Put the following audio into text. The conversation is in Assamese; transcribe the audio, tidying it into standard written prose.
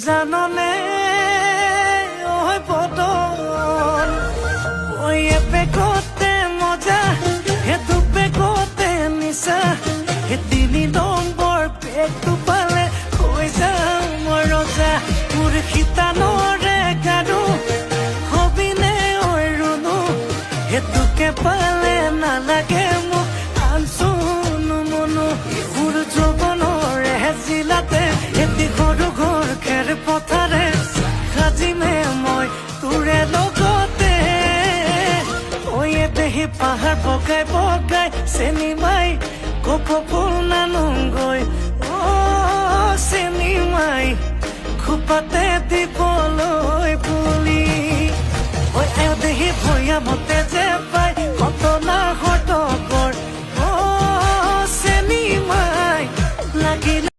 জাননে ওই বদন ওই পেকতে মজা হে দু পেকতে নিচা হে 3 নম্বৰ পেকটো পালে হৈ যাম মই ৰজা মোৰ শিতানৰে গাৰু হবিনে ঐ ৰুণু হেতুকে পালে নালাগে মোক আনচুনো মনো মোৰ যৌৱনৰে জিলাতে এটি সৰু ঘৰ খেৰ পথাৰে সাজিমে মই তোৰে লগতে ঐ দেহি পাহাৰ বগাই বগাই চেনি মাই কপৌ ফুল নানুংগৈ চেনি মাই খোপাতে দিবলৈ বুলি ঐ দেহি ভৈয়ামতে